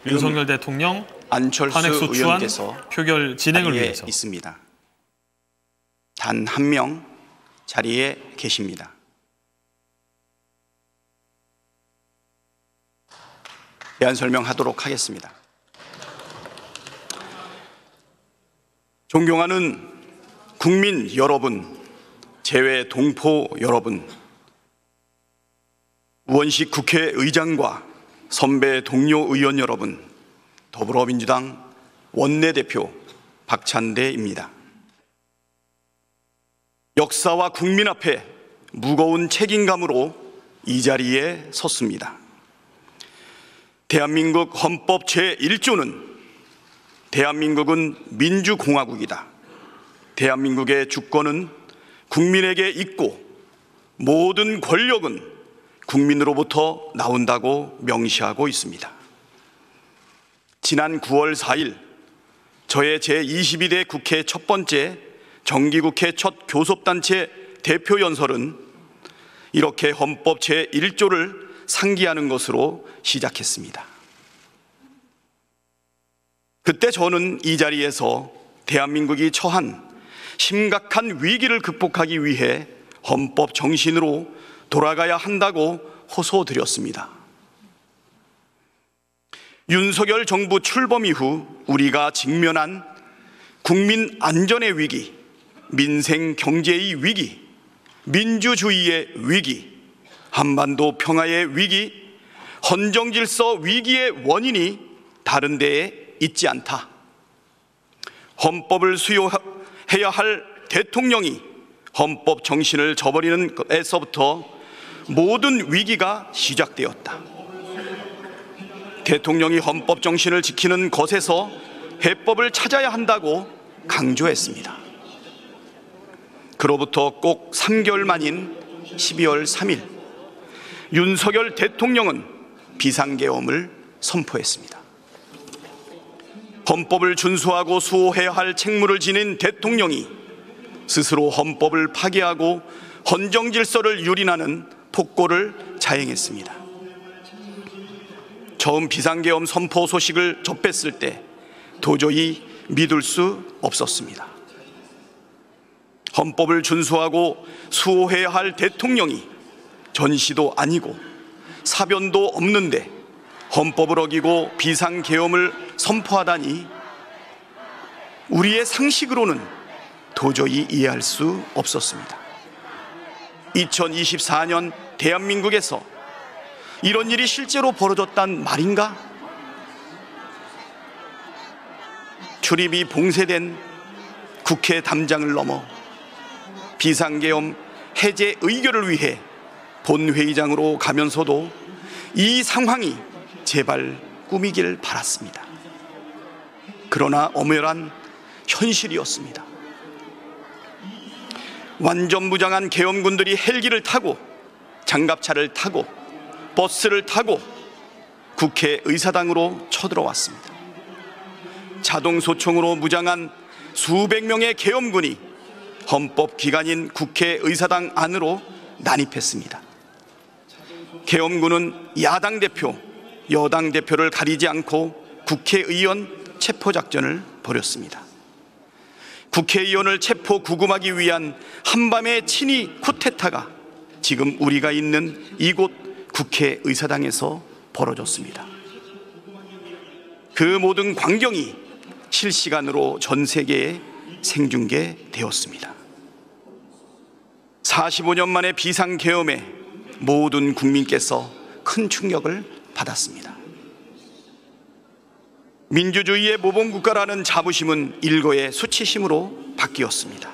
윤석열 대통령 안철수 탄핵 소추안 의원께서 표결 진행을 자리에 위해서 있습니다. 단 한 명 자리에 계십니다. 대안 설명하도록 하겠습니다. 존경하는 국민 여러분, 재외 동포 여러분, 우원식 국회의장과 선배 동료 의원 여러분, 더불어민주당 원내대표 박찬대입니다. 역사와 국민 앞에 무거운 책임감으로 이 자리에 섰습니다. 대한민국 헌법 제1조는 대한민국은 민주공화국이다. 대한민국의 주권은 국민에게 있고 모든 권력은 국민으로부터 나온다고 명시하고 있습니다. 지난 9월 4일 저의 제22대 국회 첫 번째 정기국회 첫 교섭단체 대표연설은 이렇게 헌법 제1조를 상기하는 것으로 시작했습니다. 그때 저는 이 자리에서 대한민국이 처한 심각한 위기를 극복하기 위해 헌법 정신으로 돌아가야 한다고 호소드렸습니다. 윤석열 정부 출범 이후 우리가 직면한 국민 안전의 위기, 민생 경제의 위기, 민주주의의 위기, 한반도 평화의 위기, 헌정질서 위기의 원인이 다른 데에 있지 않다. 헌법을 수호해야 할 대통령이 헌법 정신을 저버리는 것에서부터 모든 위기가 시작되었다. 대통령이 헌법 정신을 지키는 것에서 해법을 찾아야 한다고 강조했습니다. 그로부터 꼭 3개월 만인 12월 3일 윤석열 대통령은 비상계엄을 선포했습니다. 헌법을 준수하고 수호해야 할 책무를 지닌 대통령이 스스로 헌법을 파괴하고 헌정질서를 유린하는 폭거를 자행했습니다. 처음 비상계엄 선포 소식을 접했을 때 도저히 믿을 수 없었습니다. 헌법을 준수하고 수호해야 할 대통령이 전시도 아니고 사변도 없는데 헌법을 어기고 비상계엄을 선포하다니 우리의 상식으로는 도저히 이해할 수 없었습니다. 2024년 대한민국에서 이런 일이 실제로 벌어졌단 말인가? 출입이 봉쇄된 국회 담장을 넘어 비상계엄 해제 의결을 위해 본회의장으로 가면서도 이 상황이 제발 꿈이길 바랐습니다. 그러나 엄연한 현실이었습니다. 완전 무장한 계엄군들이 헬기를 타고 장갑차를 타고 버스를 타고 국회의사당으로 쳐들어왔습니다. 자동소총으로 무장한 수백 명의 계엄군이 헌법기관인 국회의사당 안으로 난입했습니다. 계엄군은 야당 대표, 여당 대표를 가리지 않고 국회의원 체포작전을 벌였습니다. 국회의원을 체포 구금하기 위한 한밤의 친위 쿠데타가 지금 우리가 있는 이곳 국회의사당에서 벌어졌습니다. 그 모든 광경이 실시간으로 전 세계에 생중계되었습니다. 45년 만에 비상계엄에 모든 국민께서 큰 충격을 받았습니다. 민주주의의 모범국가라는 자부심은 일거의 수치심으로 바뀌었습니다.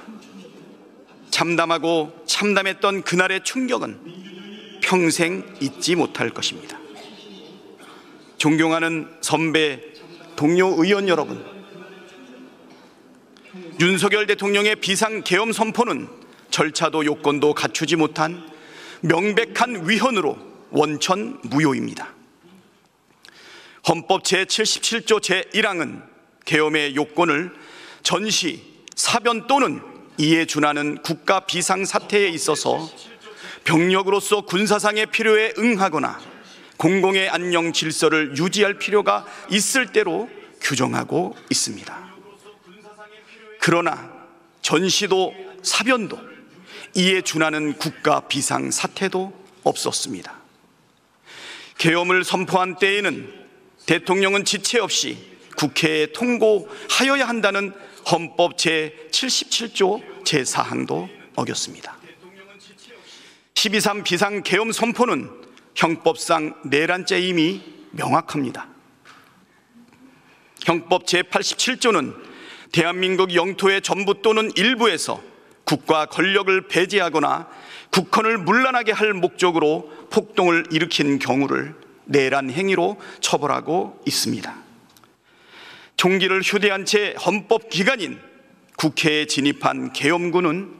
참담하고 참담했던 그날의 충격은 평생 잊지 못할 것입니다. 존경하는 선배, 동료 의원 여러분, 윤석열 대통령의 비상계엄 선포는 절차도 요건도 갖추지 못한 명백한 위헌으로 원천 무효입니다. 헌법 제77조 제1항은 계엄의 요건을 전시, 사변 또는 이에 준하는 국가 비상사태에 있어서 병력으로서 군사상의 필요에 응하거나 공공의 안녕 질서를 유지할 필요가 있을 대로 규정하고 있습니다. 그러나 전시도 사변도 이에 준하는 국가 비상 사태도 없었습니다. 계엄을 선포한 때에는 대통령은 지체 없이 국회에 통고하여야 한다는 헌법 제77조 제4항도 어겼습니다. 12.3 비상계엄 선포는 형법상 내란죄임이 명확합니다. 형법 제87조는 대한민국 영토의 전부 또는 일부에서 국가 권력을 배제하거나 국헌을 문란하게 할 목적으로 폭동을 일으킨 경우를 내란 행위로 처벌하고 있습니다. 총기를 휴대한 채 헌법기관인 국회에 진입한 계엄군은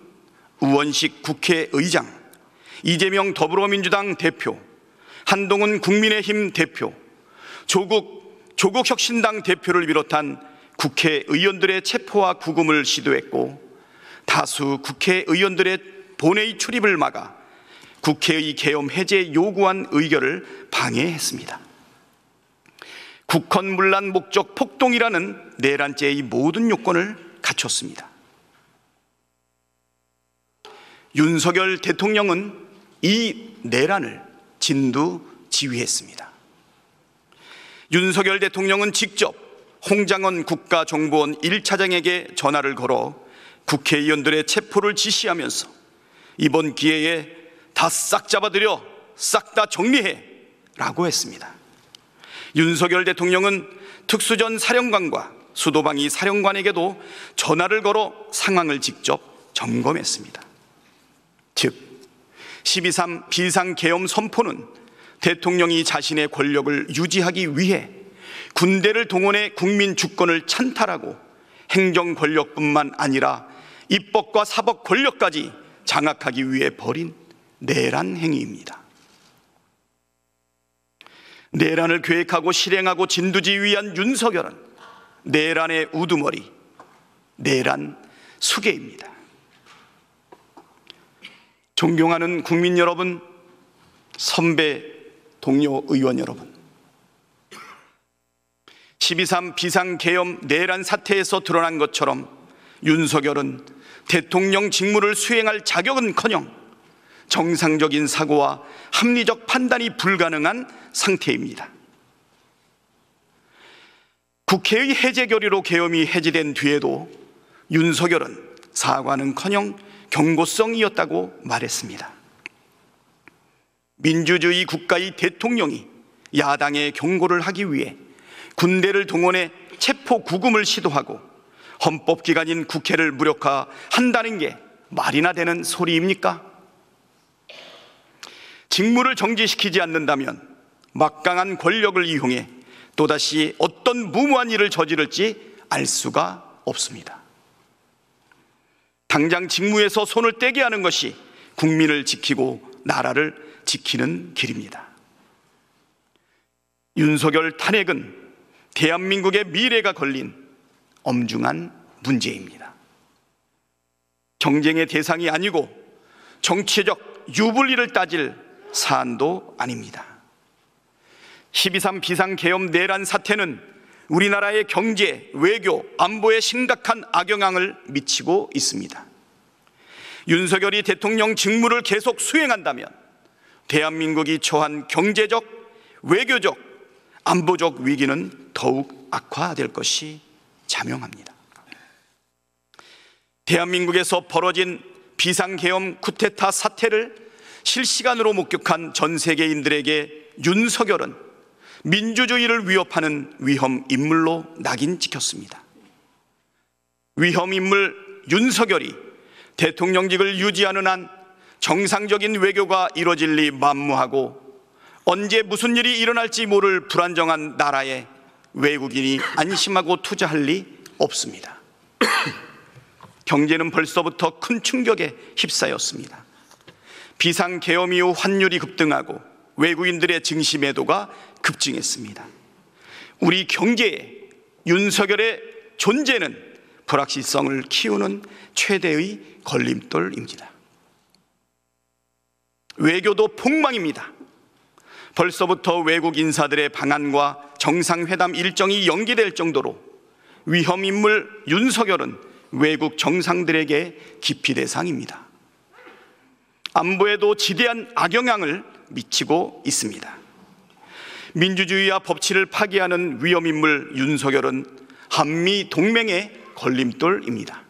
우원식 국회의장, 이재명 더불어민주당 대표, 한동훈 국민의힘 대표, 조국 혁신당 대표를 비롯한 국회의원들의 체포와 구금을 시도했고, 다수 국회의원들의 본회의 출입을 막아 국회의 계엄 해제 요구안 의결을 방해했습니다. 국헌 문란 목적 폭동이라는 내란죄의 모든 요건을 갖췄습니다. 윤석열 대통령은 이 내란을 진두지휘했습니다. 윤석열 대통령은 직접 홍장원 국가정보원 1차장에게 전화를 걸어 국회의원들의 체포를 지시하면서 이번 기회에 다 싹 잡아들여 싹 다 정리해 라고 했습니다. 윤석열 대통령은 특수전 사령관과 수도방위 사령관에게도 전화를 걸어 상황을 직접 점검했습니다. 즉 12.3 비상계엄 선포는 대통령이 자신의 권력을 유지하기 위해 군대를 동원해 국민 주권을 찬탈하고 행정 권력뿐만 아니라 입법과 사법 권력까지 장악하기 위해 벌인 내란 행위입니다. 내란을 계획하고 실행하고 진두지휘한 윤석열은 내란의 우두머리, 내란 수괴입니다. 존경하는 국민 여러분, 선배 동료 의원 여러분, 12.3 비상계엄 내란 사태에서 드러난 것처럼 윤석열은 대통령 직무를 수행할 자격은커녕 정상적인 사고와 합리적 판단이 불가능한 상태입니다. 국회의 해제 결의로 계엄이 해제된 뒤에도 윤석열은 사과는커녕 경고성이었다고 말했습니다. 민주주의 국가의 대통령이 야당의 경고를 하기 위해 군대를 동원해 체포 구금을 시도하고 헌법기관인 국회를 무력화한다는 게 말이나 되는 소리입니까? 직무를 정지시키지 않는다면 막강한 권력을 이용해 또다시 어떤 무모한 일을 저지를지 알 수가 없습니다. 당장 직무에서 손을 떼게 하는 것이 국민을 지키고 나라를 지키는 길입니다. 윤석열 탄핵은 대한민국의 미래가 걸린 엄중한 문제입니다. 경쟁의 대상이 아니고 정치적 유불리를 따질 사안도 아닙니다. 12.3 비상계엄 내란 사태는 우리나라의 경제, 외교, 안보에 심각한 악영향을 미치고 있습니다. 윤석열이 대통령 직무를 계속 수행한다면 대한민국이 처한 경제적, 외교적, 안보적 위기는 더욱 악화될 것이 자명합니다. 대한민국에서 벌어진 비상계엄 쿠데타 사태를 실시간으로 목격한 전 세계인들에게 윤석열은 민주주의를 위협하는 위험 인물로 낙인 찍혔습니다. 위험 인물 윤석열이 대통령직을 유지하는 한 정상적인 외교가 이뤄질 리 만무하고 언제 무슨 일이 일어날지 모를 불안정한 나라에 외국인이 안심하고 투자할 리 없습니다. 경제는 벌써부터 큰 충격에 휩싸였습니다. 비상계엄 이후 환율이 급등하고 외국인들의 증시 매도가 급증했습니다. 우리 경제에 윤석열의 존재는 불확실성을 키우는 최대의 걸림돌입니다. 외교도 폭망입니다. 벌써부터 외국 인사들의 방한과 정상회담 일정이 연기될 정도로 위험 인물 윤석열은 외국 정상들에게 기피 대상입니다. 안보에도 지대한 악영향을 미치고 있습니다. 민주주의와 법치를 파괴하는 위험 인물 윤석열은 한미 동맹의 걸림돌입니다.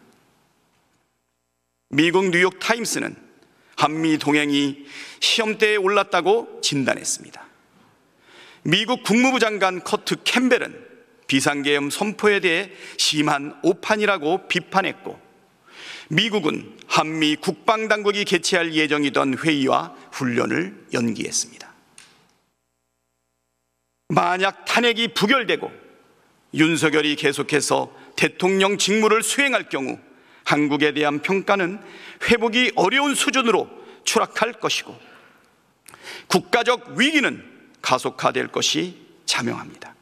미국 뉴욕 타임스는 한미 동맹이 시험대에 올랐다고 진단했습니다. 미국 국무부 장관 커트 캠벨은 비상계엄 선포에 대해 심한 오판이라고 비판했고, 미국은 한미 국방당국이 개최할 예정이던 회의와 훈련을 연기했습니다. 만약 탄핵이 부결되고 윤석열이 계속해서 대통령 직무를 수행할 경우 한국에 대한 평가는 회복이 어려운 수준으로 추락할 것이고 국가적 위기는 가속화될 것이 자명합니다.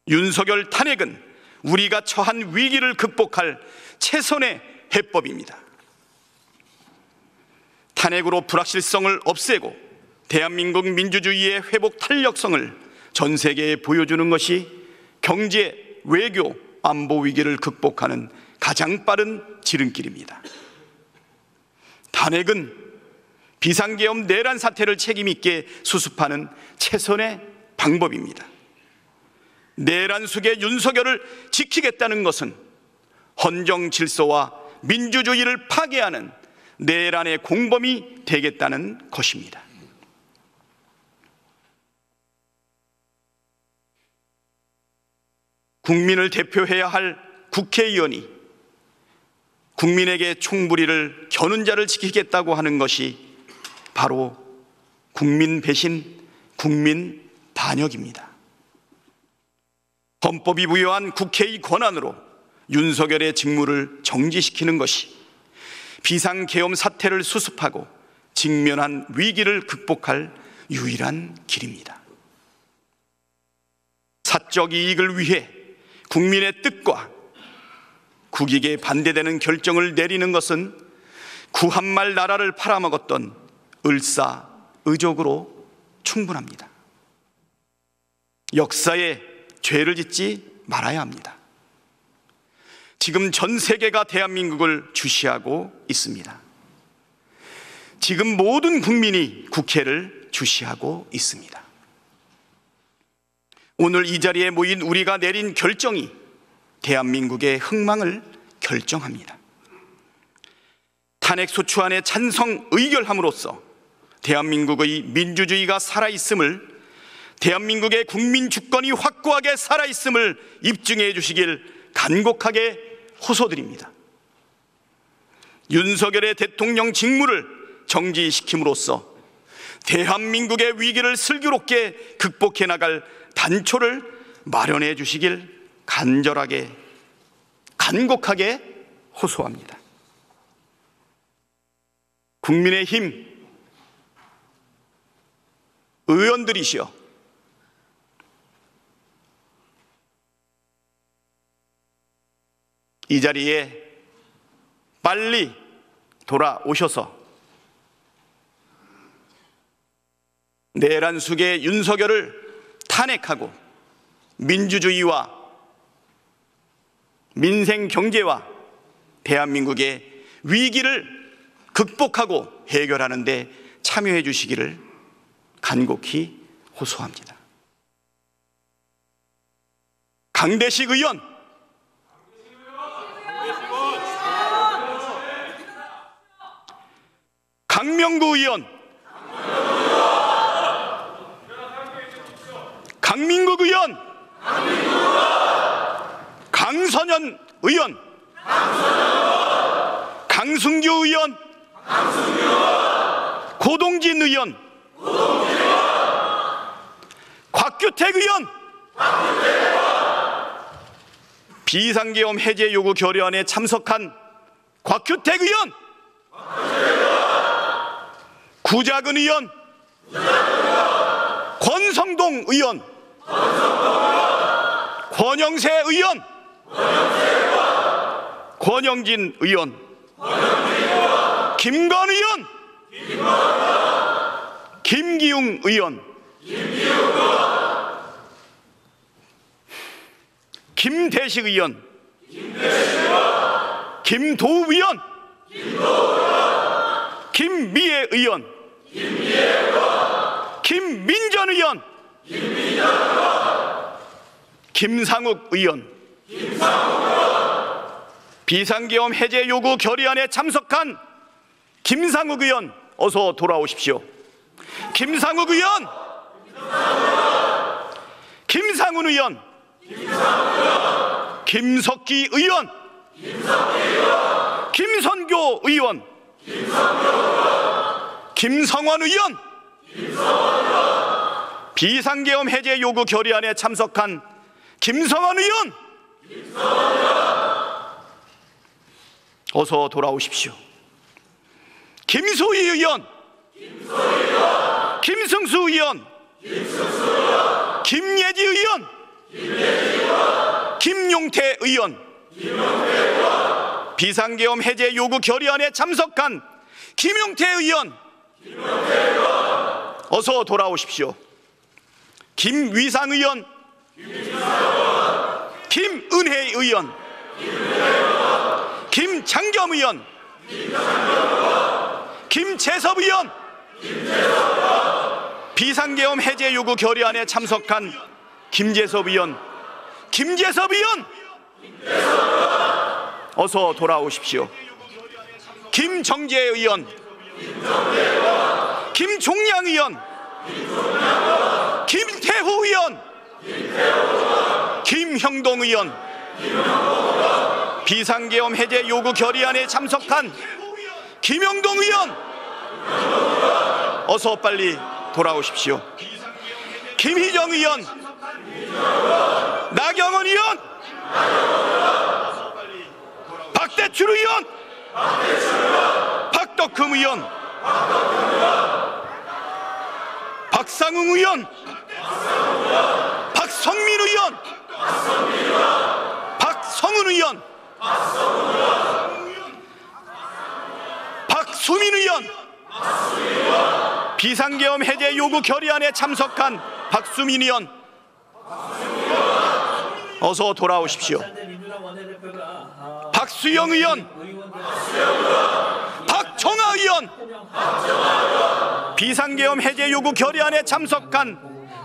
윤석열 탄핵은 우리가 처한 위기를 극복할 최선의 해법입니다. 탄핵으로 불확실성을 없애고 대한민국 민주주의의 회복 탄력성을 전 세계에 보여주는 것이 경제, 외교, 안보 위기를 극복하는 가장 빠른 지름길입니다. 탄핵은 비상계엄 내란 사태를 책임있게 수습하는 최선의 방법입니다. 내란 속의 윤석열을 지키겠다는 것은 헌정 질서와 민주주의를 파괴하는 내란의 공범이 되겠다는 것입니다. 국민을 대표해야 할 국회의원이 국민에게 총부리를 겨눈 자를 지키겠다고 하는 것이 바로 국민 배신, 국민 반역입니다. 헌법이 부여한 국회의 권한으로 윤석열의 직무를 정지시키는 것이 비상계엄 사태를 수습하고 직면한 위기를 극복할 유일한 길입니다. 사적 이익을 위해 국민의 뜻과 국익에 반대되는 결정을 내리는 것은 구한말 나라를 팔아먹었던 을사의족으로 충분합니다. 역사에 죄를 짓지 말아야 합니다. 지금 전 세계가 대한민국을 주시하고 있습니다. 지금 모든 국민이 국회를 주시하고 있습니다. 오늘 이 자리에 모인 우리가 내린 결정이 대한민국의 흥망을 결정합니다. 탄핵 소추안에 찬성 의결함으로써 대한민국의 민주주의가 살아있음을, 대한민국의 국민 주권이 확고하게 살아있음을 입증해 주시길 간곡하게 호소드립니다. 윤석열의 대통령 직무를 정지시킴으로써 대한민국의 위기를 슬기롭게 극복해 나갈 단초를 마련해 주시길 간절하게, 간곡하게 호소합니다. 국민의힘 의원들이시여, 이 자리에 빨리 돌아오셔서 내란 속의 윤석열을 탄핵하고 민주주의와 민생 경제와 대한민국의 위기를 극복하고 해결하는 데 참여해 주시기를 간곡히 호소합니다. 강대식 의원, 강명구 의원, 강민국 의원, 강선현 의원, 강승규 의원, 고동진 의원, 곽규택 의원, 비상계엄 해제 요구 결의안에 참석한 곽규택 의원, 구자근 의원, 권성동 의원, 권영세 의원, 권영진 의원, 김건 의원, 김기웅 의원, 김대식 의원, 김도우 의원, 김미애 의원, 김민전 의원, 김상욱 의원, 비상계엄 해제 요구 결의안에 참석한 김상욱 의원, 어서 돌아오십시오. 김상욱 의원, 김상훈 의원, 김석기 의원, 김선교 의원, 김성원 의원, 비상계엄 해제 요구 결의안에 참석한 김성원 의원, 어서 돌아오십시오. 김소희 의원, 김승수 의원, 김예지 의원, 김용태 의원, 비상계엄 해제 요구 결의안에 참석한 김용태 의원, 어서 돌아오십시오. 김위상 의원, 김은혜 의원, 김장겸 의원, 김재섭 의원, 비상계엄 해제 요구 결의안에 참석한 김재섭 의원, 김재섭 의원, 어서 돌아오십시오. 김정재 의원, 김종양 의원, 김태후 의원, 김형동 의원, 비상계엄 해제 요구 결의안에 참석한 김형동 의원, 어서 빨리 돌아오십시오. 김희정 의원, 나경원 의원, 박대출 의원, 박덕흠 의원, 박상웅 의원, 박성민 의원, 박성은 의원, 박수민 의원, 비상계엄 해제 요구 결의안에 참석한 박수민 의원, 어서 돌아오십시오. 박수영 의원, 박정아 의원, 비상계엄 해제 요구 결의안에 참석한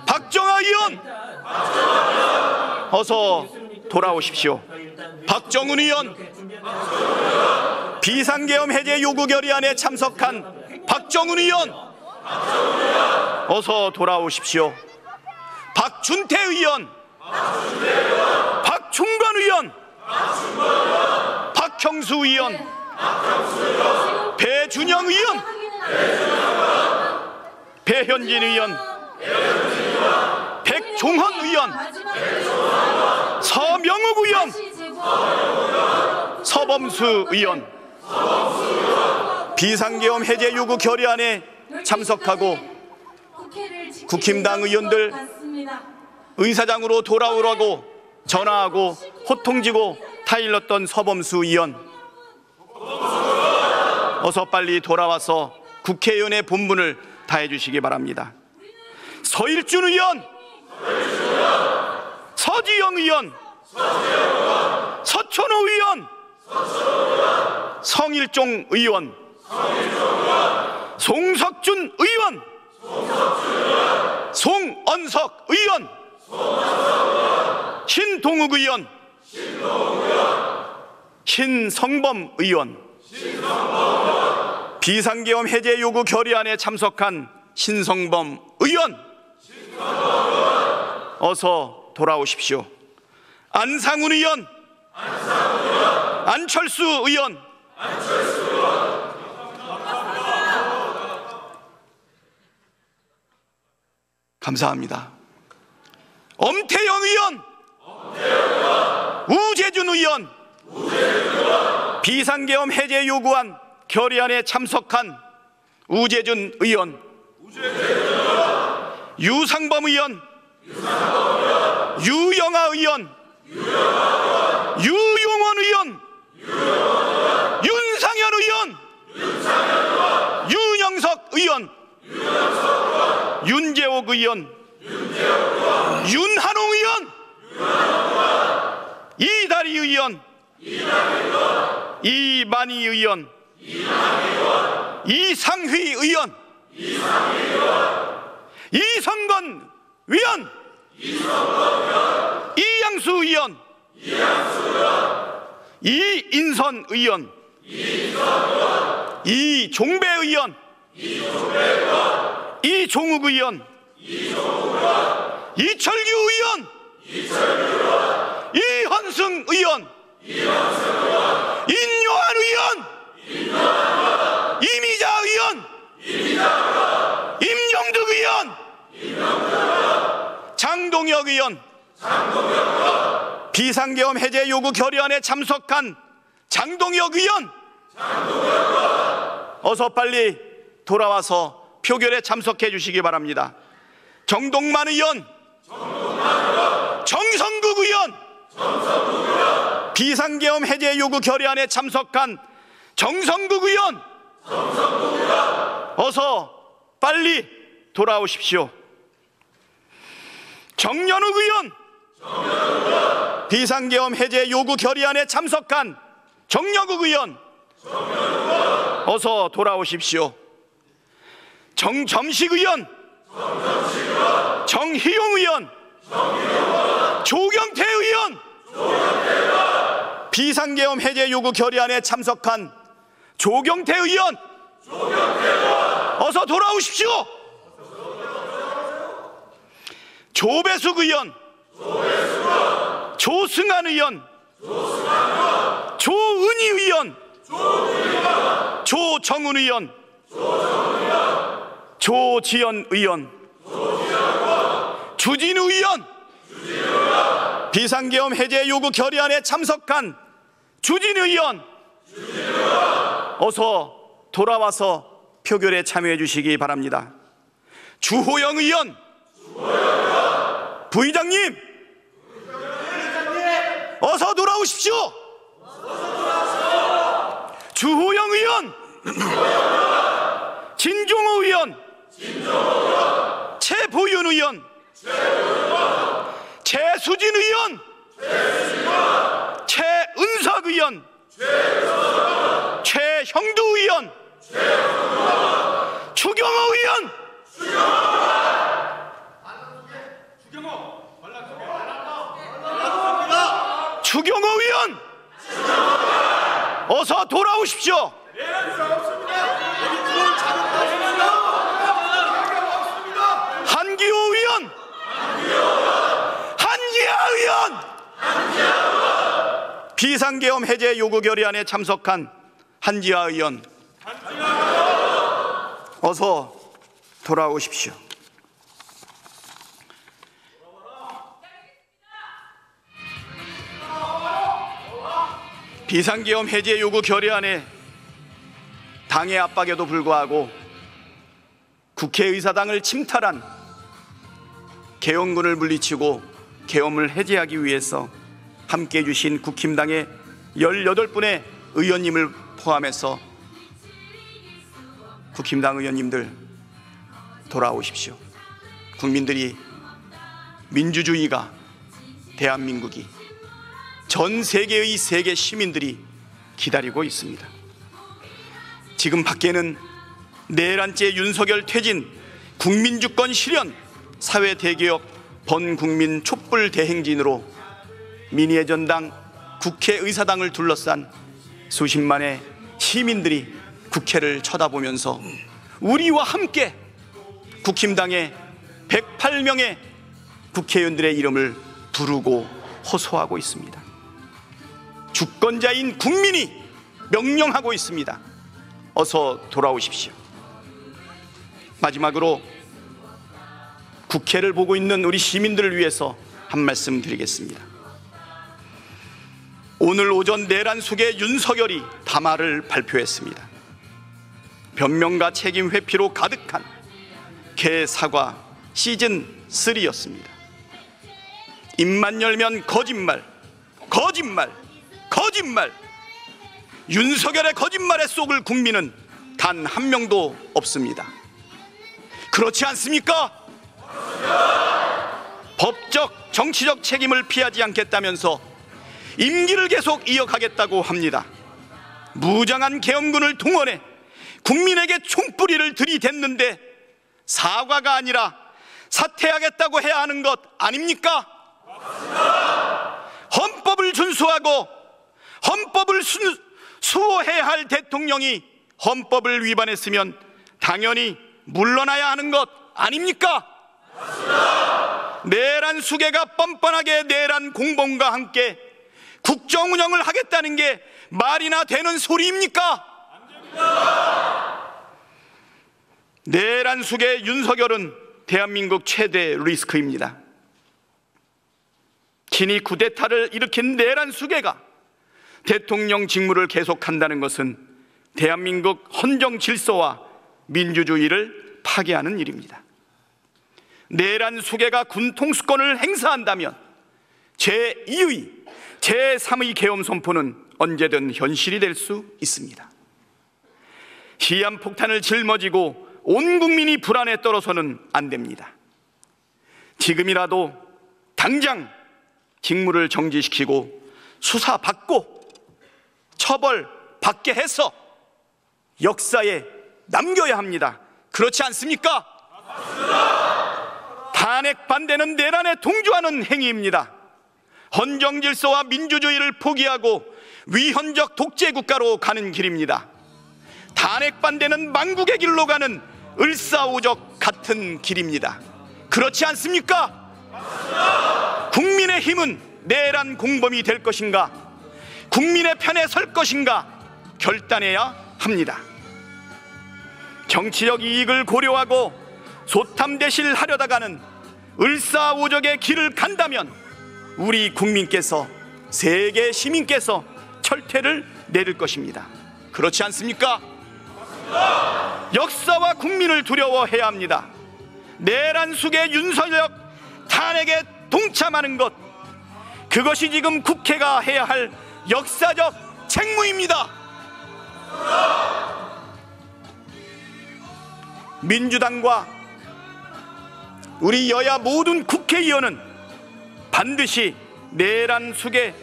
박정아 의원, 어서 돌아오십시오. 박정훈 의원, 비상계엄 해제 요구 결의안에 참석한 박정훈 의원, 어서 돌아오십시오. 박준태 의원, 박충관 의원, 박형수 의원, 배준영 의원, 배현진 의원, 백종헌 의원, 서명욱 의원, 서범수 의원, 비상계엄 해제 요구 결의안에 참석하고 국힘당 의원들 의사장으로 돌아오라고 전화하고 호통지고 타일렀던 서범수 의원, 어서 빨리 돌아와서 국회의원의 본분을 다해 주시기 바랍니다. 서일준 의원, 서지영 의원, 서천호 의원, 성일종 의원, 송석준 의원, 송언석 의원, 신동욱 의원, 신성범 의원, 비상계엄 해제 요구 결의안에 참석한 신성범 의원, 어서 돌아오십시오. 안상훈 의원, 안철수 의원, 감사합니다. 엄태영 의원, 우재준 의원, 비상계엄 해제 요구안 결의안에 참석한 우재준 의원, 유상범 의원, 유영아 의원, 유용원 의원, 윤상현 의원, 윤영석 의원, 의원, 윤한홍 의원, 이다리 의원, 이만희 의원, 이상휘 의원, 이성건 의원, 이양수 의원, 이인선 의원, 이종배 의원, 이종욱 의원, 이철규 의원, 이헌승 의원, 인요한 의원, 이미자 의원, 임영득 의원, 장동혁 의원, 비상계엄 해제 요구 결의안에 참석한 장동혁 의원, 어서 빨리 돌아와서 표결에 참석해 주시기 바랍니다. 정동만 의원, 정성국 의원, 비상계엄 해제 요구 결의안에 참석한 정성국 의원, 어서 빨리 돌아오십시오. 정연욱 의원, 비상계엄 해제 요구 결의안에 참석한 정여국 의원, 어서 돌아오십시오. 정점식 의원, 정희용 의원, 조경태 의원, 비상계엄 해제 요구 결의안에 참석한 조경태 의원, 어서 돌아오십시오. 조배숙 의원, 조승환 의원, 조은희 의원, 조정훈 의원, 조지연 의원, 주진우 의원, 비상계엄 해제 요구 결의안에 참석한 주진우 의원, 어서 돌아와서 표결에 참여해 주시기 바랍니다. 주호영 의원, 부의장님, 어서 돌아오십시오. 주호영 의원, 진종호 의원, 최보윤 의원, 최수진 의원, 최은석 의원, 최형두 의원, 추경호 의원, 추경호 의원, 어서 돌아오십시오. 한기호 의원, 한지아 의원, 비상계엄 해제 요구 결의안에 참석한 한지아 의원, 어서 돌아오십시오. 비상계엄 해제 요구 결의안에 당의 압박에도 불구하고 국회의사당을 침탈한 계엄군을 물리치고 계엄을 해제하기 위해서 함께해 주신 국힘당의 18분의 의원님을 포함해서 국힘당 의원님들 돌아오십시오. 국민들이, 민주주의가, 대한민국이, 전 세계의 세계 시민들이 기다리고 있습니다. 지금 밖에는 내란죄 윤석열 퇴진, 국민주권 실현, 사회대개혁, 번국민 촛불 대행진으로 민의의 전당, 국회의사당을 둘러싼 수십만의 시민들이 국회를 쳐다보면서 우리와 함께 국힘당의 108명의 국회의원들의 이름을 부르고 호소하고 있습니다. 주권자인 국민이 명령하고 있습니다. 어서 돌아오십시오. 마지막으로 국회를 보고 있는 우리 시민들을 위해서 한 말씀 드리겠습니다. 오늘 오전 내란 속에 윤석열이 담화를 발표했습니다. 변명과 책임 회피로 가득한 개사과 시즌3였습니다. 입만 열면 거짓말, 거짓말, 거짓말. 윤석열의 거짓말에 속을 국민은 단 한 명도 없습니다. 그렇지 않습니까? 법적, 정치적 책임을 피하지 않겠다면서 임기를 계속 이어가겠다고 합니다. 무장한 계엄군을 동원해 국민에게 총뿌리를 들이댔는데 사과가 아니라 사퇴하겠다고 해야 하는 것 아닙니까? 헌법을 준수하고 헌법을 수호해야 할 대통령이 헌법을 위반했으면 당연히 물러나야 하는 것 아닙니까? 내란 수계가 뻔뻔하게 내란 공범과 함께 국정 운영을 하겠다는 게 말이나 되는 소리입니까? 내란 수계 윤석열은 대한민국 최대 리스크입니다. 친이 쿠데타를 일으킨 내란 수계가 대통령 직무를 계속한다는 것은 대한민국 헌정 질서와 민주주의를 파괴하는 일입니다. 내란 수계가 군 통수권을 행사한다면 제2의, 제3의 계엄 선포는 언제든 현실이 될 수 있습니다. 시한폭탄을 짊어지고 온 국민이 불안에 떨어서는 안 됩니다. 지금이라도 당장 직무를 정지시키고 수사받고 처벌받게 해서 역사에 남겨야 합니다. 그렇지 않습니까? 탄핵 반대는 내란에 동조하는 행위입니다. 헌정 질서와 민주주의를 포기하고 위헌적 독재 국가로 가는 길입니다. 탄핵 반대는 망국의 길로 가는 을사오적 같은 길입니다. 그렇지 않습니까? 국민의힘은 내란 공범이 될 것인가, 국민의 편에 설 것인가 결단해야 합니다. 정치적 이익을 고려하고 소탐대실하려다가는 을사오적의 길을 간다면 우리 국민께서, 세계 시민께서 철퇴를 내릴 것입니다. 그렇지 않습니까? 역사와 국민을 두려워해야 합니다. 내란 수계 윤석열 탄핵에 동참하는 것, 그것이 지금 국회가 해야 할 역사적 책무입니다. 민주당과 우리 여야 모든 국회의원은 반드시 내란 수계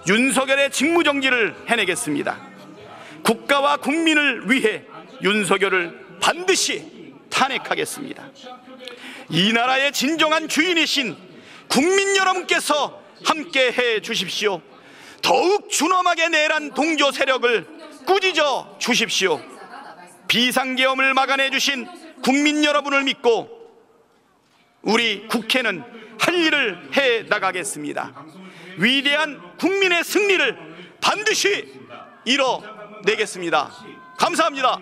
윤석열의 직무정지를 해내겠습니다. 국가와 국민을 위해 윤석열을 반드시 탄핵하겠습니다. 이 나라의 진정한 주인이신 국민 여러분께서 함께 해 주십시오. 더욱 준엄하게 내란 동조 세력을 꾸짖어 주십시오. 비상계엄을 막아내 주신 국민 여러분을 믿고 우리 국회는 할 일을 해 나가겠습니다. 위대한 국민의 승리를 반드시 이뤄내겠습니다. 감사합니다.